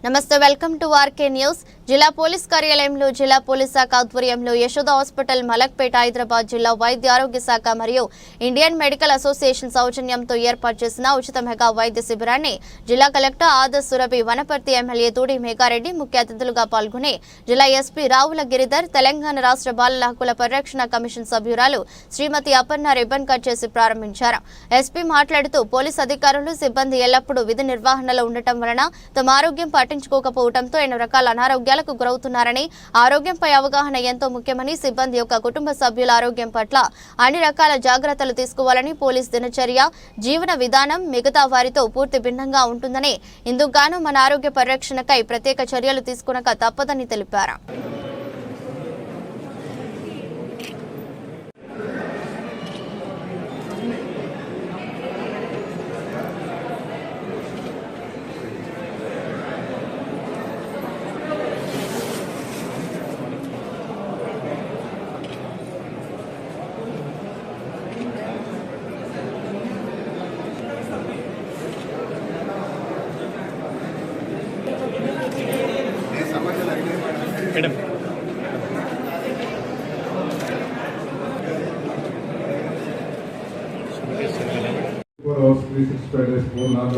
నమస్తే welcome to RK news. జిల్లా police కార్యాలయంలో జిల్లా పోలీస్ శాఖ ఆధ్వర్యంలో యశోద హాస్పిటల్ మలక్పేట హైదరాబాద్ జిల్లా వైద్య ఆరోగ్య శాఖ మరియు ఇండియన్ మెడికల్ అసోసియేషన్ సౌజన్యంతో ఏర్పాటు చేసిన ఉచిత మెగా వైద్య శిబిరాన్ని జిల్లా కలెక్టర్ ఆదర్శ్ సురభి, వనపర్తి ఎమ్మెల్యే తూడి మేఘారెడ్డి ముఖ్య అతిథులుగా పాల్గొని జిల్లా ఎస్పీ రావుల గిరిధర్, తెలంగాణ రాష్ట్ర బాలల హక్కుల పరిరక్షణ కమిషన్ సభ్యురాలు శ్రీమతి అపర్ణ రిబ్బన్ కట్ చేసి ప్రారంభించారు. ఎస్పీ మాట్లాడుతూ పోలీస్ అధికారులు సిబ్బంది ఎల్లప్పుడూ విధి నిర్వహణలో ఉండటం వలన తమ ఆరోగ్యం పట్టించుకోకపోవడంతో ఎన్నో రకాల అనారోగ్యాలకు గురవుతున్నారని, ఆరోగ్యంపై అవగాహన ఎంతో ముఖ్యమని, సిబ్బంది యొక్క కుటుంబ సభ్యుల ఆరోగ్యం పట్ల అన్ని రకాల జాగ్రత్తలు తీసుకోవాలని, పోలీస్ దినచర్య, జీవన విధానం మిగతా వారితో పూర్తి భిన్నంగా ఉంటుందని, ఇందుకు గాను మన ఆరోగ్య పరిరక్షణకై ప్రత్యేక చర్యలు తీసుకునక తప్పదని తెలిపారు.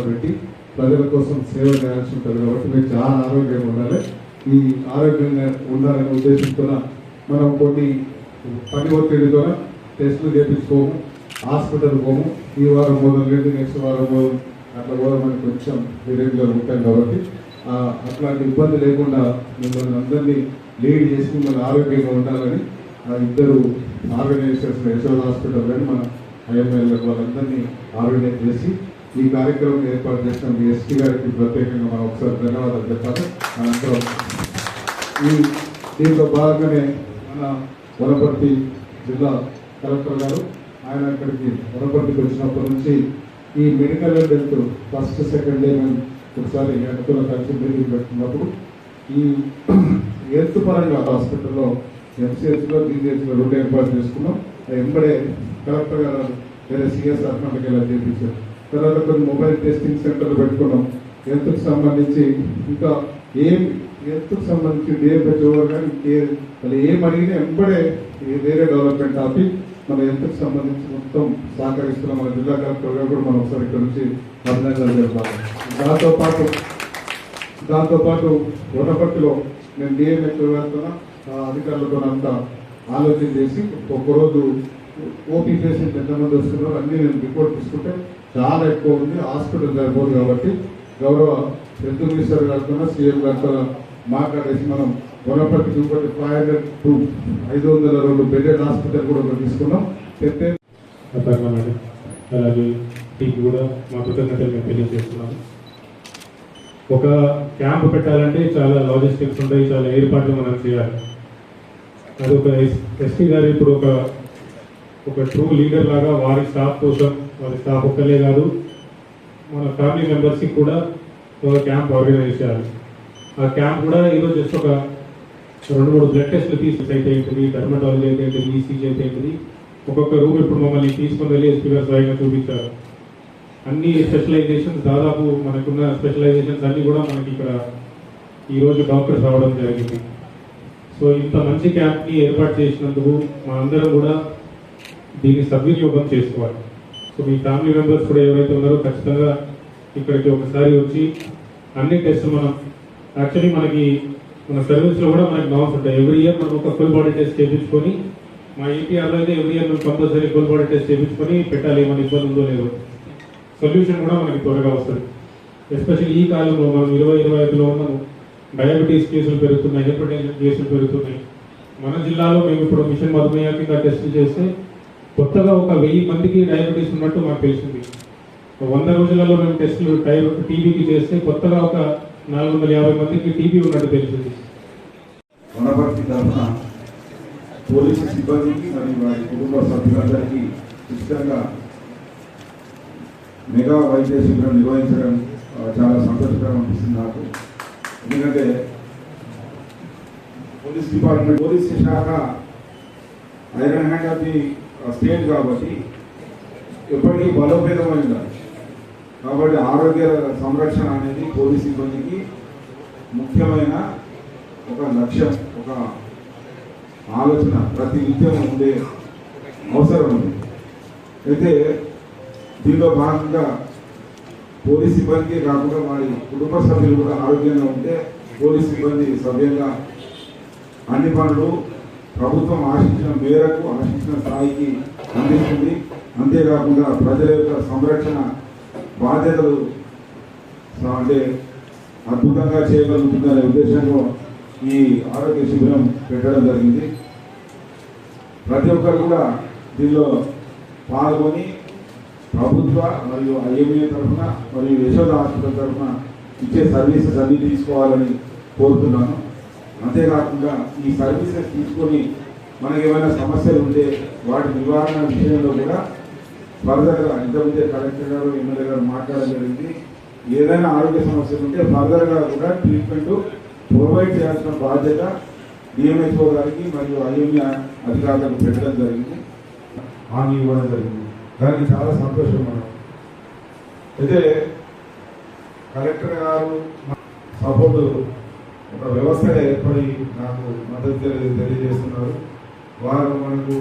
పెట్టి ప్రజల కోసం సేవ చేయాల్సి ఉంటుంది కాబట్టి మీరు చాలా ఆరోగ్యంగా ఉండాలి. ఈ ఆరోగ్యంగా ఉండాలనే ఉద్దేశంతో మనం కొన్ని పని ఒత్తిడితో టెస్టులు చేయించుకోము, హాస్పిటల్ పోము. ఈ వారం మొదలు నెక్స్ట్ వారం మొదలు అట్లా కూడా మనకి కొంచెం రెగ్యులర్ ఉంటాం కాబట్టి అట్లాంటి ఇబ్బంది లేకుండా మిమ్మల్ని అందరినీ లీడ్ చేసి మిమ్మల్ని ఆరోగ్యంగా ఉండాలని ఇద్దరు ఆర్గనైజేషన్స్ యశోద హాస్పిటల్ కానీ మన ఐఎంఎల్ వాళ్ళందరినీ ఆర్గనైజ్ చేసి ఈ కార్యక్రమం ఏర్పాటు చేసిన ఎస్టీ గారికి ప్రత్యేకంగా మనం ఒకసారి ధన్యవాదాలు చెప్పాలి. అనంతరం దీంట్లో భాగంగానే మన వనపర్తి జిల్లా కలెక్టర్ గారు ఆయన ఇక్కడికి వనపర్తికి వచ్చినప్పటి నుంచి ఈ medical health first second day మేము ఒకసారి అనుకున్న కలిసి మీటింగ్ పెట్టుకున్నప్పుడు ఈ హెల్త్ పరంగా హాస్పిటల్లో ఎంసీహెచ్లో జీజీహెచ్లో రెండు ఏర్పాటు చేసుకున్నాం. ఎంబడే కలెక్టర్ గారు వేరే సిఎస్ అర్నాటకి ఇలా చేయించారు. తర్వాత కొన్ని మొబైల్ టెస్టింగ్ సెంటర్లు పెట్టుకున్నాం. హెల్త్కి సంబంధించి ఇంకా హెల్త్కి సంబంధించి డిఎంహెచ్ఓ కానీ వాళ్ళు ఏం అడిగినా ఎంబడే వేరే డెవలప్మెంట్ ఆపి మన హెల్త్కి సంబంధించి మొత్తం సహకరిస్తున్నాం. మన జిల్లా కలెక్టర్ గారు కూడా మనం ఒకసారి ఇక్కడ నుంచి అభినందనలు చెప్తాము. దాంతోపాటు వనపర్తిలో నేను డిఎంహెచ్ఓ గారితో అధికారులతో అంతా ఆలోచన చేసి ఒక్కరోజు ఓపీ పేషెంట్ ఎంతమంది వస్తున్నారో అన్నీ నేను రిపోర్ట్ తీసుకుంటే చాలా ఎక్కువ ఉంది, హాస్పిటల్ సరిపోదు కాబట్టి గౌరవ హెల్త్ మినిస్టర్ గారితో సీఎం గారితో మాట్లాడేసి మనం వనపర్తికి ఇంకోటి 500 to 502 బెడెడ్ హాస్పిటల్ కూడా ఒకటి తీసుకున్నాం. అలాగే టీకి కూడా మా కృతజ్ఞతలు మేము తెలియజేస్తున్నాము. ఒక క్యాంప్ పెట్టాలంటే చాలా లాజిస్టిక్స్ ఉంటాయి, చాలా ఏర్పాట్లు మనం చేయాలి. అది ఒక ఎస్పీ గారు ఇప్పుడు ఒక ట్రూ లీడర్ లాగా వారి స్టాఫ్ కోసం, వారి స్టాఫ్ ఒక్కలే కాదు మన ఫ్యామిలీ మెంబర్స్కి కూడా ఒక క్యాంప్ ఆర్గనైజ్ చేయాలి. ఆ క్యాంప్ కూడా ఈరోజు జస్ట్ ఒక 2-3 బ్లడ్ టెస్ట్లు అయితే ఏంటిది, డర్మటాలజీ అయితే ఏంటిది, ఈసీజీ అయితే ఏంటిది, ఒక్కొక్క రూమ్ ఇప్పుడు మమ్మల్ని తీసుకొని వెళ్ళి ఎస్పీ గారు స్వయంగా చూపించారు. అన్ని స్పెషలైజేషన్స్ దాదాపు మనకున్న స్పెషలైజేషన్స్ అన్నీ కూడా మనకి ఇక్కడ ఈరోజు డాక్టర్స్ రావడం జరిగింది. సో ఇంత మంచి క్యాంప్ని ఏర్పాటు చేసినందుకు మా అందరం కూడా దీన్ని సద్వినియోగం చేసుకోవాలి. సో మీ ఫ్యామిలీ మెంబర్స్ కూడా ఎవరైతే ఉన్నారో ఖచ్చితంగా ఇక్కడికి ఒకసారి వచ్చి అన్ని టెస్టులు మనం యాక్చువల్లీ మన సర్వీస్లో కూడా మనకి నామ్స్ ఉంటాయి. ఎవ్రీ ఇయర్ మనం ఒక ఫుల్ బాడీ టెస్ట్ చేయించుకొని, మా ఏపీఆర్లో అయితే ఎవ్రీ ఇయర్ మనం కంపల్సరీ ఫుల్ బాడీ టెస్ట్ చేయించుకొని పెట్టాలి. ఏమైనా ఇబ్బంది ఉందో లేదో సొల్యూషన్ కూడా మనకి త్వరగా వస్తుంది. ఎస్పెషల్లీ ఈ కాలంలో మనం 2025లో ఉన్నాము. డయాబెటీస్ కేసులు పెరుగుతున్నాయి, హైపర్టెన్షన్ కేసులు పెరుగుతున్నాయి. మన జిల్లాలో మేము ఇప్పుడు మిషన్ మధుమేహ కింద టెస్టులు చేస్తే కొత్తగా ఒక 1000 మందికి డయాబెటీస్ ఉన్నట్టు మాకు తెలిసింది. 100 రోజులలో మేము టెస్టులు టీబీకి చేస్తే కొత్తగా ఒక 450 మందికి టీబీ ఉన్నట్టు తెలిసింది. వనపర్తి తరఫున పోలీసు సిబ్బందికి మరియు వారి కుటుంబ సభ్యులందరికీ ఉచితంగా మెగా వైద్య శిబిరం నిర్వహించడం చాలా సంతోషకరం అనిపిస్తుంది నాకు. ఎందుకంటే పోలీస్ డిపార్ట్మెంట్, పోలీస్ శాఖ iron hand of the state కాబట్టి ఎప్పటికీ బలోపేతమై ఉండాలి. కాబట్టి ఆరోగ్య సంరక్షణ అనేది పోలీస్ సిబ్బందికి ముఖ్యమైన ఒక లక్ష్యం, ఒక ఆలోచన ప్రతి నిత్యం ఉండే అవసరం ఉంది. అయితే దీనిలో భాగంగా పోలీస్ సిబ్బందికి కాకుండా వారి కుటుంబ సభ్యులు కూడా ఆరోగ్యంగా ఉంటే పోలీస్ సిబ్బంది సభ్యంగా అన్ని పనులు ప్రభుత్వం ఆశించిన మేరకు ఆశించిన స్థాయికి అందిస్తుంది. అంతేకాకుండా ప్రజల యొక్క సంరక్షణ బాధ్యతలు అంటే అద్భుతంగా చేయగలుగుతుందనే ఉద్దేశంతో ఈ ఆరోగ్య శిబిరం పెట్టడం జరిగింది. ప్రతి ఒక్కరు కూడా దీనిలో పాల్గొని ప్రభుత్వ మరియు ఐఎంఏ తరఫున మరియు యశోద హాస్పిటల్ తరఫున ఇచ్చే సర్వీసెస్ అన్ని తీసుకోవాలని కోరుతున్నాను. అంతేకాకుండా ఈ సర్వీసెస్ తీసుకొని మనకి ఏమైనా సమస్యలు ఉంటే వాటి నివారణ విషయంలో కూడా ఫర్దర్గా ఇంతకుముందే కలెక్టర్ గారు ఎమ్మెల్యే గారు మాట్లాడడం జరిగింది. ఏదైనా ఆరోగ్య సమస్యలు ఉంటే ఫర్దర్గా కూడా ట్రీట్మెంట్ ప్రొవైడ్ చేయాల్సిన బాధ్యత డిఎంహెచ్ఓ గారికి మరియు ఐఎంఏ అధికారులకు పెట్టడం జరిగింది, హామీ ఇవ్వడం జరిగింది. దానికి చాలా సంతోషం. మనం అయితే కలెక్టర్ గారు సపోర్ట్ ఒక వ్యవస్థగా ఏర్పడి నాకు మద్దతు తెలియజేస్తున్నారు. వారు మనకు